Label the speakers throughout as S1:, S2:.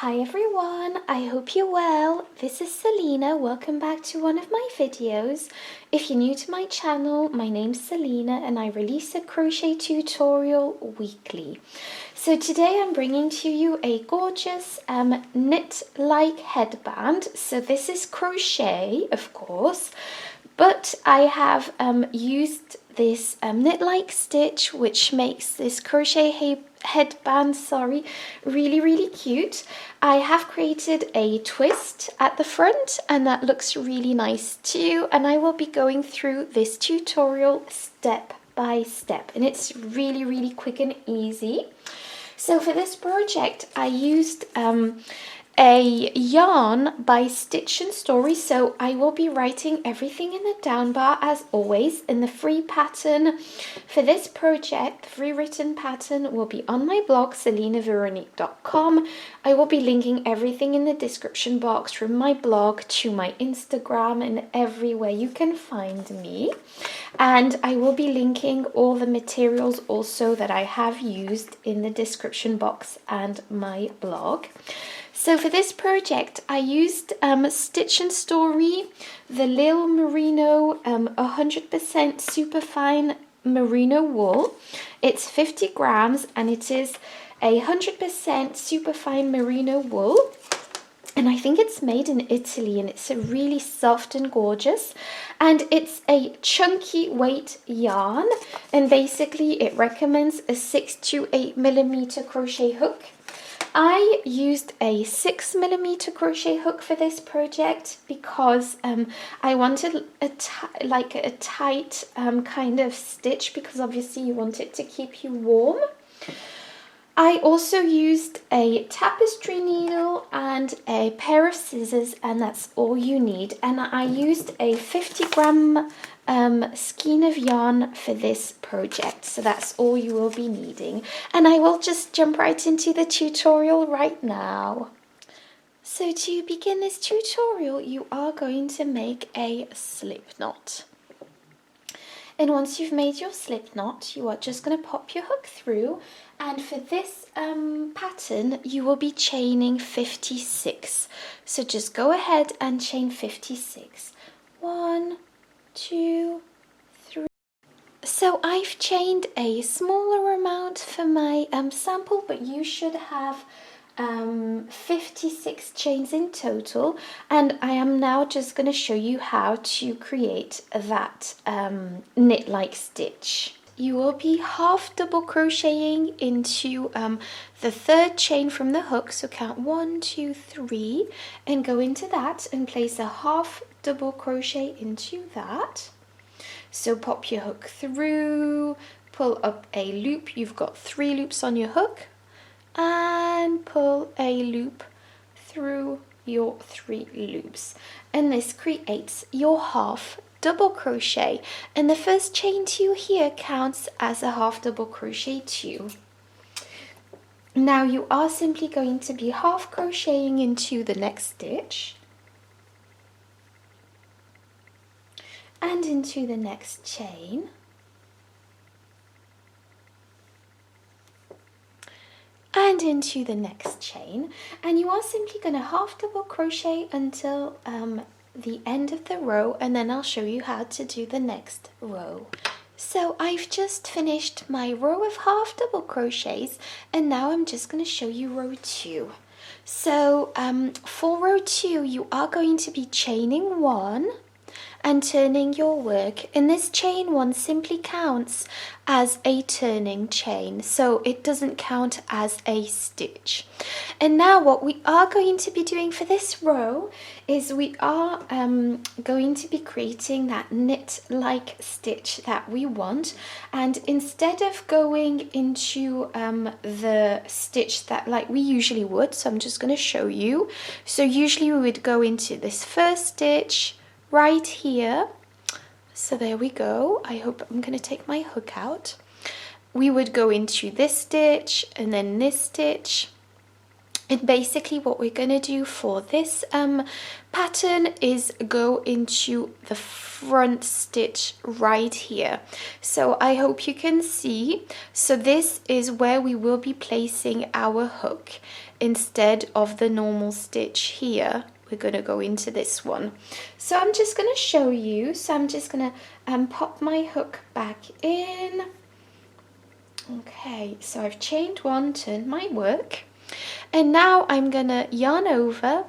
S1: Hi everyone, I hope you're well. This is Selena. Welcome back to one of my videos. If you're new to my channel, my name's Selena and I release a crochet tutorial weekly. So today I'm bringing to you a gorgeous knit-like headband. So this is crochet, of course, but I have used this knit-like stitch, which makes this crochet headband, really cute. I have created a twist at the front and that looks really nice too, and I will be going through this tutorial step by step, and it's really quick and easy. So for this project I used a yarn by Stitch and Story, so I will be writing everything in the down bar as always. In the free pattern for this project, the free written pattern will be on my blog selenaveronique.com. I will be linking everything in the description box from my blog to my Instagram and everywhere you can find me. And I will be linking all the materials also that I have used in the description box and my blog. So for this project I used Stitch and Story, the Lil Merino 100% superfine merino wool. It's 50 grams and it is 100% superfine merino wool. And I think it's made in Italy and it's a really soft and gorgeous. And it's a chunky weight yarn, and basically it recommends a 6 to 8 millimeter crochet hook. I used a 6mm crochet hook for this project because I wanted a tight kind of stitch, because obviously you want it to keep you warm. I also used a tapestry needle and a pair of scissors, and that's all you need. And I used a 50-gram skein of yarn for this project, so that's all you will be needing. And I will just jump right into the tutorial right now. So to begin this tutorial, you are going to make a slip knot. And once you've made your slip knot, you are just going to pop your hook through, and for this pattern you will be chaining 56. So just go ahead and chain 56. 1, 2, 3. So I've chained a smaller amount for my sample, but you should have 56 chains in total, and I am now just going to show you how to create that knit-like stitch. You will be half double crocheting into the third chain from the hook, so count 1, 2, 3 and go into that and place a half double crochet into that. So pop your hook through, pull up a loop. You've got 3 loops on your hook, and pull a loop through your 3 loops, and this creates your half double crochet, and the first chain 2 here counts as a half double crochet 2. Now you are simply going to be half crocheting into the next stitch and into the next chain, and into the next chain, and you are simply going to half double crochet until the end of the row, and then I'll show you how to do the next row. So I've just finished my row of half double crochets, and now I'm just going to show you row 2. So for row 2 you are going to be chaining 1 and turning your work, and this chain 1 simply counts as a turning chain, so it doesn't count as a stitch. And now what we are going to be doing for this row is we are going to be creating that knit-like stitch that we want, and instead of going into the stitch that like we usually would, so I'm just going to show you. So usually we would go into this first stitch right here. So there we go. I hope I'm going to take my hook out. We would go into this stitch and then this stitch And basically what we're going to do for this pattern is go into the front stitch right here. So I hope you can see. So this is where we will be placing our hook instead of the normal stitch here. We're going to go into this one. So I'm just going to show you. So I'm just going to pop my hook back in. Okay, so I've chained one, turned my work. And now I'm gonna yarn over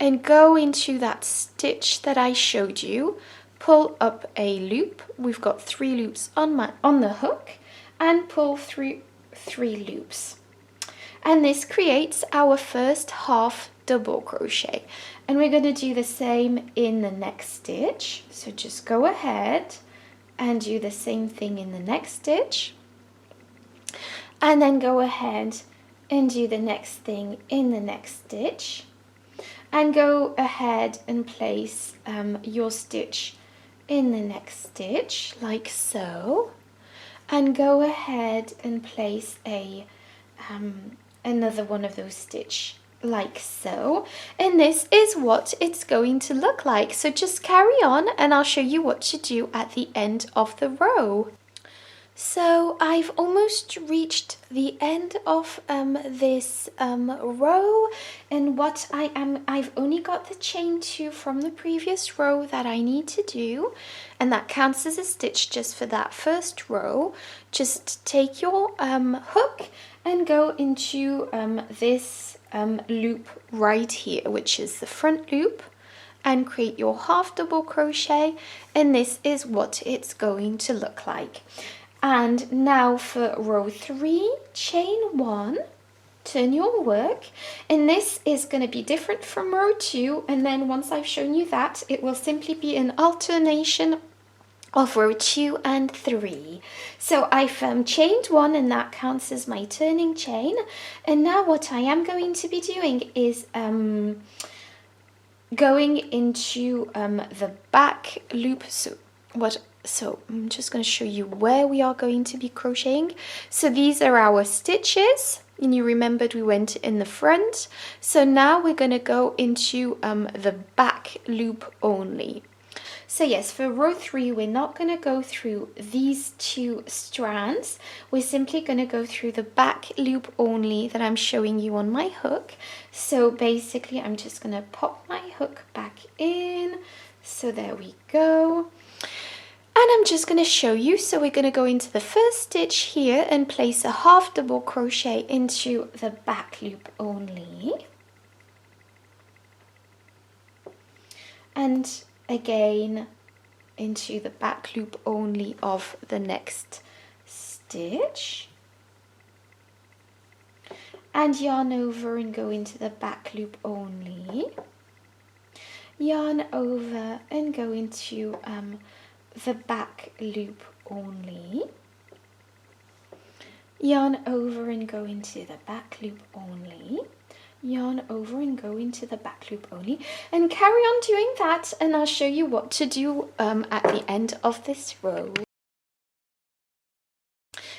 S1: and go into that stitch that I showed you, pull up a loop. We've got 3 loops on the hook, and pull through 3 loops. And this creates our first half double crochet. And we're going to do the same in the next stitch. So just go ahead and do the same thing in the next stitch. And then go ahead and do the next thing in the next stitch, and go ahead and place your stitch in the next stitch like so, and go ahead and place a another one of those stitch like so. And this is what it's going to look like. So just carry on and I'll show you what to do at the end of the row. So I've almost reached the end of this row, and I've only got the chain 2 from the previous row that I need to do, and that counts as a stitch just for that first row. Just take your hook and go into this loop right here, which is the front loop, and create your half double crochet, and this is what it's going to look like. And now for row 3, chain 1, turn your work, and this is going to be different from row 2, and then once I've shown you that, it will simply be an alternation of row 2 and 3. So I've chained 1, and that counts as my turning chain. And now what I am going to be doing is going into the back loop. So I'm just going to show you where we are going to be crocheting. So these are our stitches, and you remembered we went in the front. So now we're going to go into the back loop only. So yes, for row 3, we're not going to go through these 2 strands. We're simply going to go through the back loop only that I'm showing you on my hook. So basically, I'm just going to pop my hook back in. So there we go. And I'm just going to show you. So we're going to go into the first stitch here and place a half double crochet into the back loop only. And again into the back loop only of the next stitch. And yarn over and go into the back loop only. Yarn over and go into the back loop only. Yarn over and go into the back loop only. Yarn over and go into the back loop only, and carry on doing that, and I'll show you what to do at the end of this row.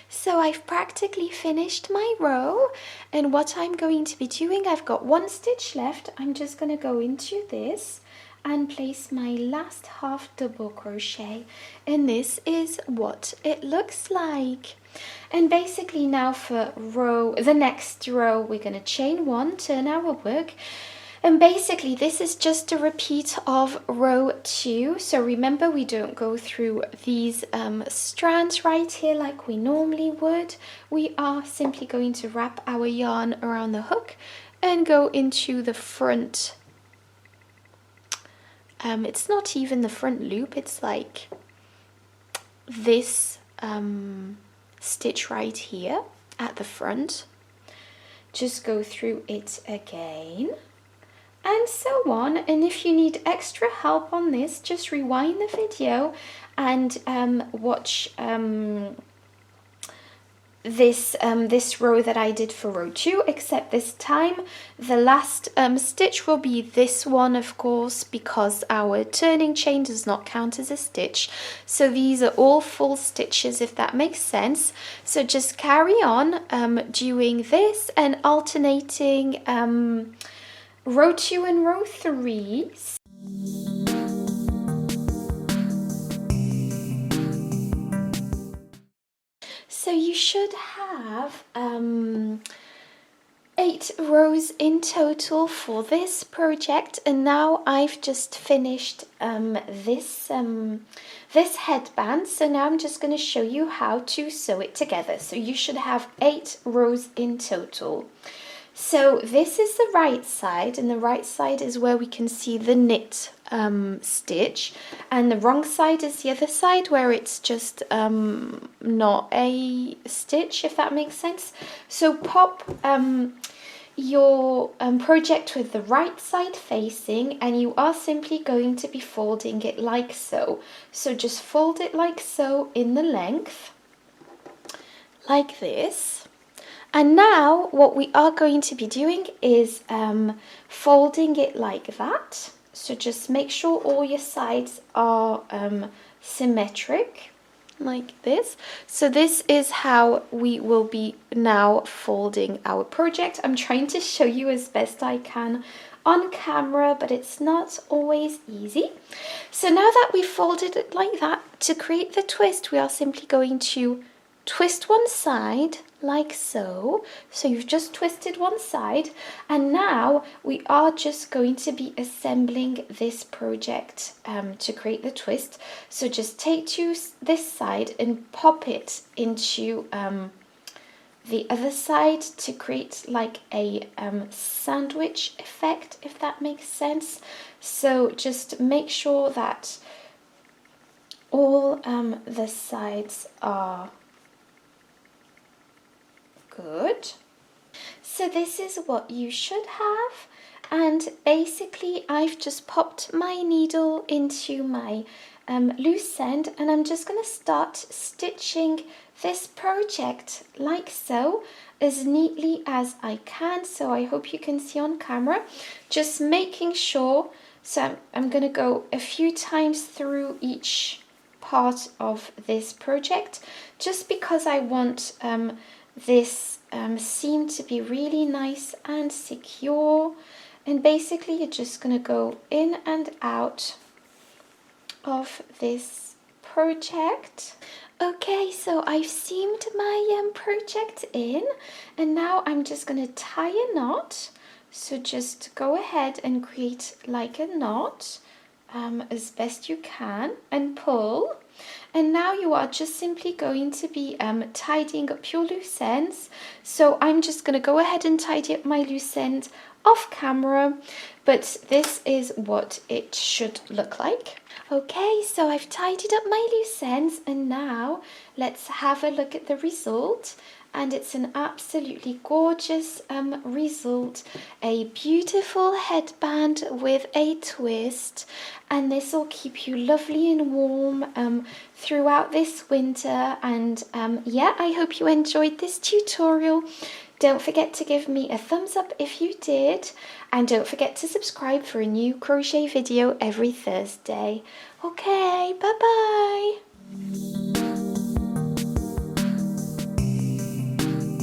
S1: So I've practically finished my row, and what I'm going to be doing, I've got 1 stitch left. I'm just going to go into this and place my last half double crochet, and this is what it looks like. And basically now for the next row, we're going to chain 1, turn our work, and basically this is just a repeat of row 2. So remember, we don't go through these strands right here like we normally would. We are simply going to wrap our yarn around the hook and go into the front. It's not even the front loop, it's like this stitch right here at the front. Just go through it again, and so on. And if you need extra help on this, just rewind the video and watch this row that I did for row 2, except this time the last stitch will be this one, of course, because our turning chain does not count as a stitch. So these are all full stitches, if that makes sense. So just carry on doing this and alternating row 2 and row 3. So you should have 8 rows in total for this project, and now I've just finished this headband. So now I'm just going to show you how to sew it together. So you should have 8 rows in total. So this is the right side, and the right side is where we can see the knit stitch, and the wrong side is the other side where it's just not a stitch, if that makes sense. So pop your project with the right side facing, and you are simply going to be folding it like so. So just fold it like so in the length, like this. And now what we are going to be doing is folding it like that. So just make sure all your sides are symmetric, like this. So this is how we will be now folding our project. I'm trying to show you as best I can on camera, but it's not always easy. So now that we've folded it like that, to create the twist, we are simply going to twist one side like so. So you've just twisted one side, and now we are just going to be assembling this project to create the twist. So just take this side and pop it into the other side to create like a sandwich effect, if that makes sense. So just make sure that all the sides are good. So this is what you should have, and basically I've just popped my needle into my loose end, and I'm just going to start stitching this project like so, as neatly as I can. So I hope you can see on camera, just making sure. So I'm going to go a few times through each part of this project, just because I want this seam to be really nice and secure. And basically you're just going to go in and out of this project. Okay, so I've seamed my project in, and now I'm just going to tie a knot. So just go ahead and create like a knot as best you can and pull. And now you are just simply going to be tidying up your loose ends. So I'm just going to go ahead and tidy up my loose end off camera, but this is what it should look like. Okay, so I've tidied up my loose ends, and now let's have a look at the result. And it's an absolutely gorgeous result, a beautiful headband with a twist, and this will keep you lovely and warm throughout this winter. And yeah, I hope you enjoyed this tutorial. Don't forget to give me a thumbs up if you did, and don't forget to subscribe for a new crochet video every Thursday. Okay, bye bye.